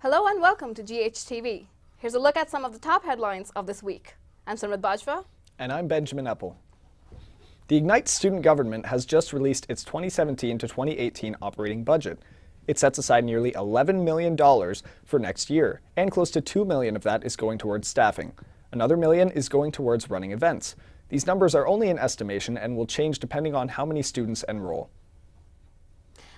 Hello and welcome to GHTV. Here's a look at some of the top headlines of this week. I'm Simrit Bajwa. And I'm Benjamin Eppel. The Ignite student government has just released its 2017 to 2018 operating budget. It sets aside nearly $11 million for next year, and close to $2 million of that is going towards staffing. Another $1 million is going towards running events. These numbers are only an estimation and will change depending on how many students enroll.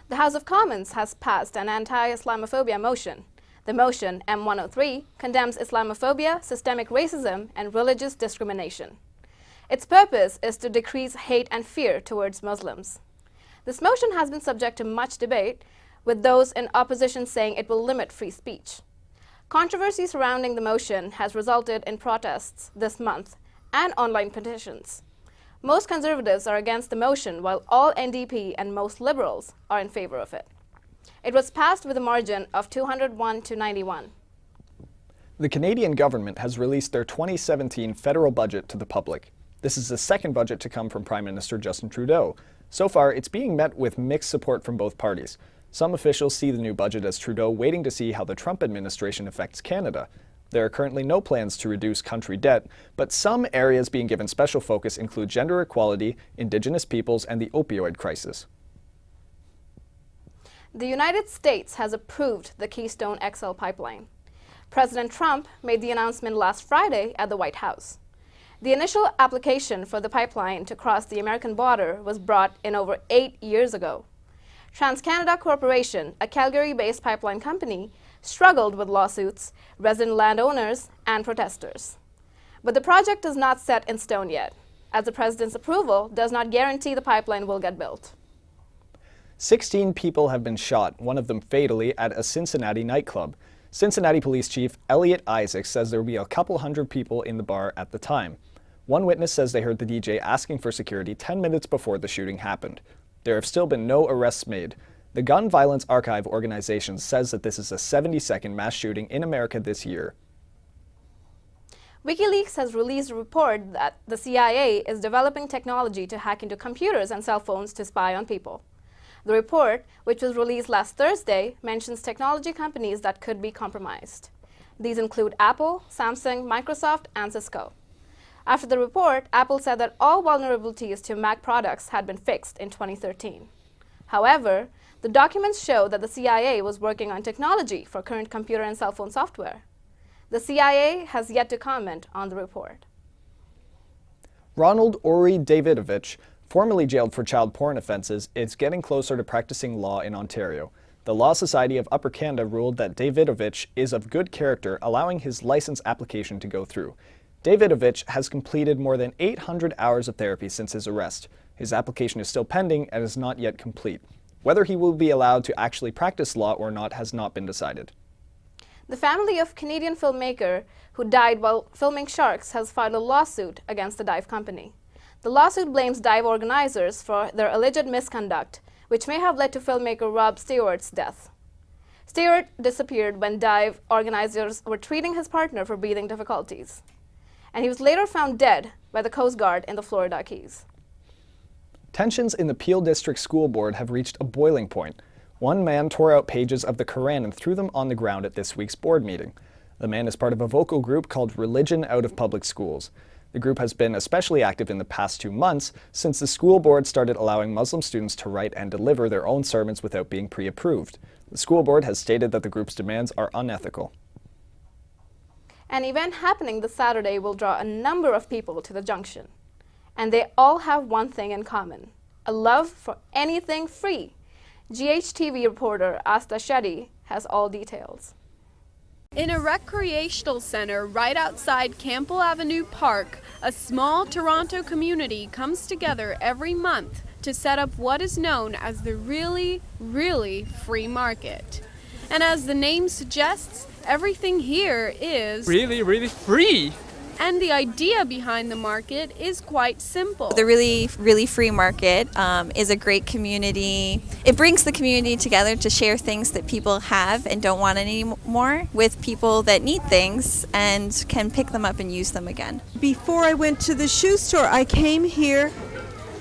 The House of Commons has passed an anti-Islamophobia motion. The motion, M103, condemns Islamophobia, systemic racism, and religious discrimination. Its purpose is to decrease hate and fear towards Muslims. This motion has been subject to much debate, with those in opposition saying it will limit free speech. Controversy surrounding the motion has resulted in protests this month and online petitions. Most conservatives are against the motion, while all NDP and most liberals are in favor of it. It was passed with a margin of 201 to 91. The Canadian government has released their 2017 federal budget to the public. This is the second budget to come from Prime Minister Justin Trudeau. So far, it's being met with mixed support from both parties. Some officials see the new budget as Trudeau waiting to see how the Trump administration affects Canada. There are currently no plans to reduce country debt, but some areas being given special focus include gender equality, Indigenous peoples, and the opioid crisis. The United States has approved the Keystone XL pipeline. President Trump made the announcement last Friday at the White House. The initial application for the pipeline to cross the American border was brought in over 8 years ago. TransCanada Corporation, a Calgary-based pipeline company, struggled with lawsuits, resident landowners, and protesters. But the project is not set in stone yet, as the president's approval does not guarantee the pipeline will get built. 16 people have been shot, one of them fatally, at a Cincinnati nightclub. Cincinnati Police Chief Elliot Isaacs says there will be a couple hundred people in the bar at the time. One witness says they heard the DJ asking for security 10 minutes before the shooting happened. There have still been no arrests made. The Gun Violence Archive organization says that this is the 72nd mass shooting in America this year. WikiLeaks has released a report that the CIA is developing technology to hack into computers and cell phones to spy on people. The report, which was released last Thursday, mentions technology companies that could be compromised. These include Apple, Samsung, Microsoft, and Cisco. After the report, Apple said that all vulnerabilities to Mac products had been fixed in 2013. However, the documents show that the CIA was working on technology for current computer and cell phone software. The CIA has yet to comment on the report. Ronald Ori Davidovich, formerly jailed for child porn offenses, is getting closer to practicing law in Ontario. The Law Society of Upper Canada ruled that Davidovich is of good character, allowing his license application to go through. Davidovich has completed more than 800 hours of therapy since his arrest. His application is still pending and is not yet complete. Whether he will be allowed to actually practice law or not has not been decided. The family of Canadian filmmaker who died while filming sharks has filed a lawsuit against the dive company. The lawsuit blames dive organizers for their alleged misconduct, which may have led to filmmaker Rob Stewart's death. Stewart disappeared when dive organizers were treating his partner for breathing difficulties, and he was later found dead by the Coast Guard in the Florida Keys. Tensions in the Peel District School Board have reached a boiling point. One man tore out pages of the Quran and threw them on the ground at this week's board meeting. The man is part of a vocal group called Religion Out of Public Schools. The group has been especially active in the past 2 months since the school board started allowing Muslim students to write and deliver their own sermons without being pre-approved. The school board has stated that the group's demands are unethical. An event happening this Saturday will draw a number of people to the junction. And they all have one thing in common: a love for anything free. GHTV reporter Asta Shetty has all details. In a recreational center right outside Campbell Avenue Park, a small Toronto community comes together every month to set up what is known as the really, really free market. And as the name suggests, everything here is really, really free. And the idea behind the market is quite simple. The really, really free market is a great community. It brings the community together to share things that people have and don't want anymore with people that need things and can pick them up and use them again. Before I went to the shoe store, I came here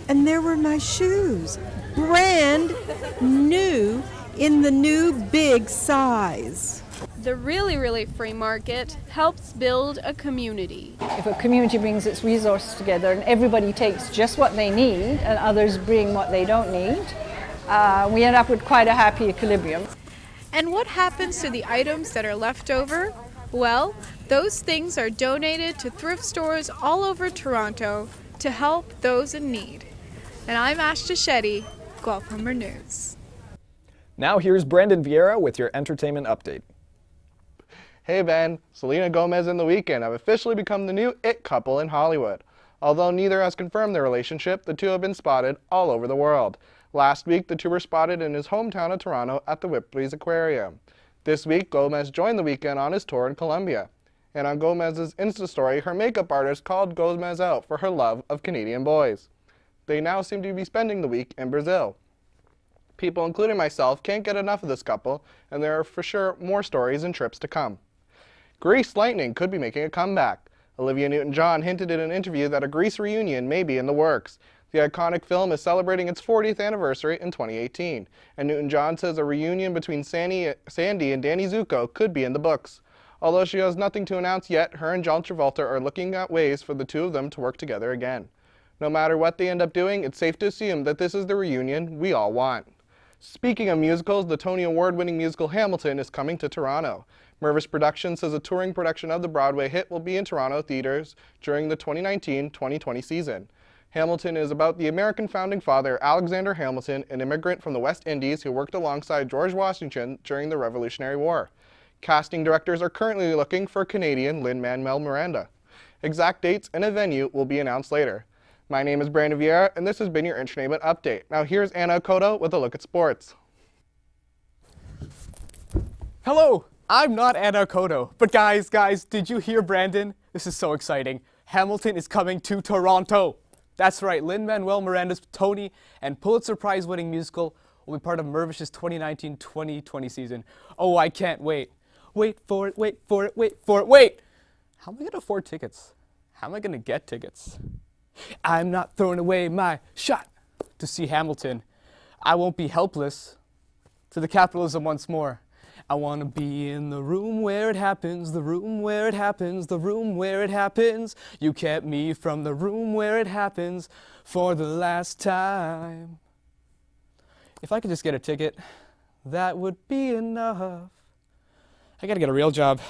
and there were my shoes, brand new in the new big size. The really free market helps build a community. If a community brings its resources together and everybody takes just what they need and others bring what they don't need, we end up with quite a happy equilibrium. And what happens to the items that are left over? Well, those things are donated to thrift stores all over Toronto to help those in need. And I'm Ashta Shetty, Guelph Humber News. Now here's Brandon Vieira with your entertainment update. Hey Ben, Selena Gomez and The Weeknd have officially become the new it couple in Hollywood. Although neither has confirmed their relationship, the two have been spotted all over the world. Last week, the two were spotted in his hometown of Toronto at the Ripley's Aquarium. This week, Gomez joined The Weeknd on his tour in Colombia. And on Gomez's Insta story, her makeup artist called Gomez out for her love of Canadian boys. They now seem to be spending the week in Brazil. People, including myself, can't get enough of this couple, and there are for sure more stories and trips to come. Grease Lightning could be making a comeback. Olivia Newton-John hinted in an interview that a Grease reunion may be in the works. The iconic film is celebrating its 40th anniversary in 2018, and Newton-John says a reunion between Sandy and Danny Zuko could be in the books. Although she has nothing to announce yet, her and John Travolta are looking at ways for the two of them to work together again. No matter what they end up doing, it's safe to assume that this is the reunion we all want. Speaking of musicals, the Tony Award-winning musical Hamilton is coming to Toronto. Mervis Productions says a touring production of the Broadway hit will be in Toronto theaters during the 2019-2020 season. Hamilton is about the American founding father, Alexander Hamilton, an immigrant from the West Indies who worked alongside George Washington during the Revolutionary War. Casting directors are currently looking for Canadian Lin-Manuel Miranda. Exact dates and a venue will be announced later. My name is Brandon Vieira, and this has been your Entertainment Update. Now here's Anna Akoto with a look at sports. Hello! I'm not Anna Akoto, but guys, did you hear Brandon? This is so exciting. Hamilton is coming to Toronto. That's right, Lin-Manuel Miranda's Tony and Pulitzer Prize-winning musical will be part of Mervish's 2019-2020 season. Oh, I can't wait. Wait for it, wait for it, wait for it, wait! How am I gonna afford tickets? How am I gonna get tickets? I'm not throwing away my shot to see Hamilton. I won't be helpless. To the capitalism once more. I want to be in the room where it happens, the room where it happens, the room where it happens. You kept me from the room where it happens for the last time. If I could just get a ticket, that would be enough. I gotta get a real job.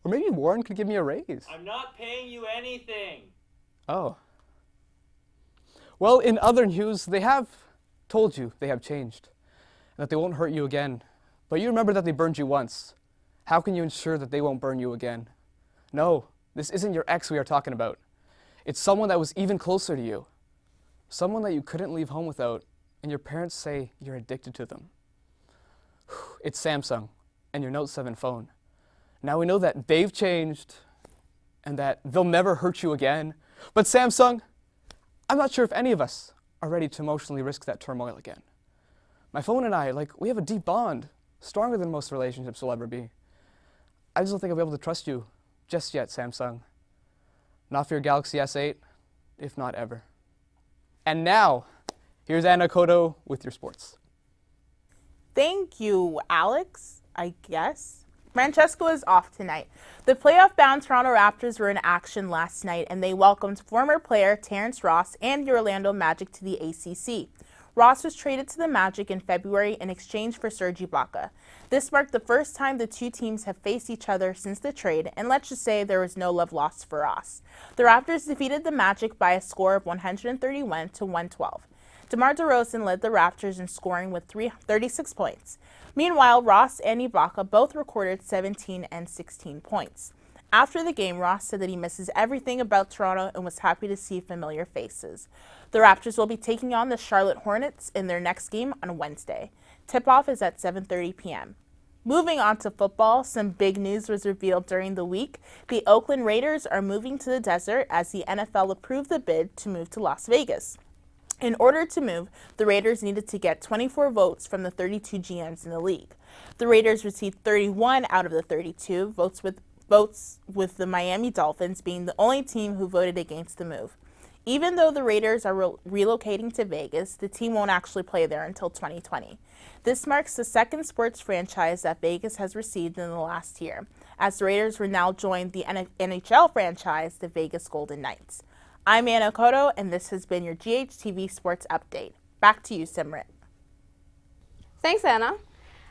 Or maybe Warren could give me a raise. I'm not paying you anything. Oh. Well, in other news, they have told you they have changed and that they won't hurt you again. But you remember that they burned you once. How can you ensure that they won't burn you again? No, this isn't your ex we are talking about. It's someone that was even closer to you. Someone that you couldn't leave home without, and your parents say you're addicted to them. It's Samsung and your Note 7 phone. Now we know that they've changed and that they'll never hurt you again. But Samsung, I'm not sure if any of us are ready to emotionally risk that turmoil again. My phone and I, we have a deep bond. Stronger than most relationships will ever be. I just don't think I'll be able to trust you just yet, Samsung. Not for your Galaxy S8, if not ever. And now, here's Anna Akoto with your sports. Thank you, Alex, I guess. Francesco is off tonight. The playoff-bound Toronto Raptors were in action last night, and they welcomed former player Terrence Ross and the Orlando Magic to the ACC. Ross was traded to the Magic in February in exchange for Serge Ibaka. This marked the first time the two teams have faced each other since the trade, and let's just say there was no love lost for Ross. The Raptors defeated the Magic by a score of 131 to 112. DeMar DeRozan led the Raptors in scoring with 36 points. Meanwhile, Ross and Ibaka both recorded 17 and 16 points. After the game, Ross said that he misses everything about Toronto and was happy to see familiar faces. The Raptors will be taking on the Charlotte Hornets in their next game on Wednesday. Tip-off is at 7:30 p.m. Moving on to football, some big news was revealed during the week. The Oakland Raiders are moving to the desert as the NFL approved the bid to move to Las Vegas. In order to move, the Raiders needed to get 24 votes from the 32 GMs in the league. The Raiders received 31 out of the 32 votes with the Miami Dolphins being the only team who voted against the move. Even though the Raiders are relocating to Vegas, the team won't actually play there until 2020. This marks the second sports franchise that Vegas has received in the last year, as the Raiders will now join the NHL franchise, the Vegas Golden Knights. I'm Anna Akoto, and this has been your GHTV Sports Update. Back to you, Simrit. Thanks, Anna.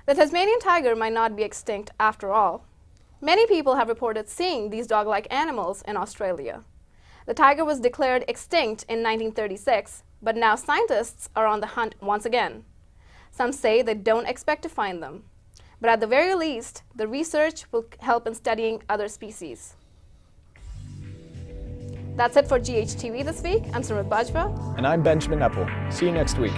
The Tasmanian tiger might not be extinct after all. Many people have reported seeing these dog-like animals in Australia. The tiger was declared extinct in 1936, but now scientists are on the hunt once again. Some say they don't expect to find them, but at the very least, the research will help in studying other species. That's it for GHTV this week. I'm Simrit Bajwa. And I'm Benjamin Eppel. See you next week.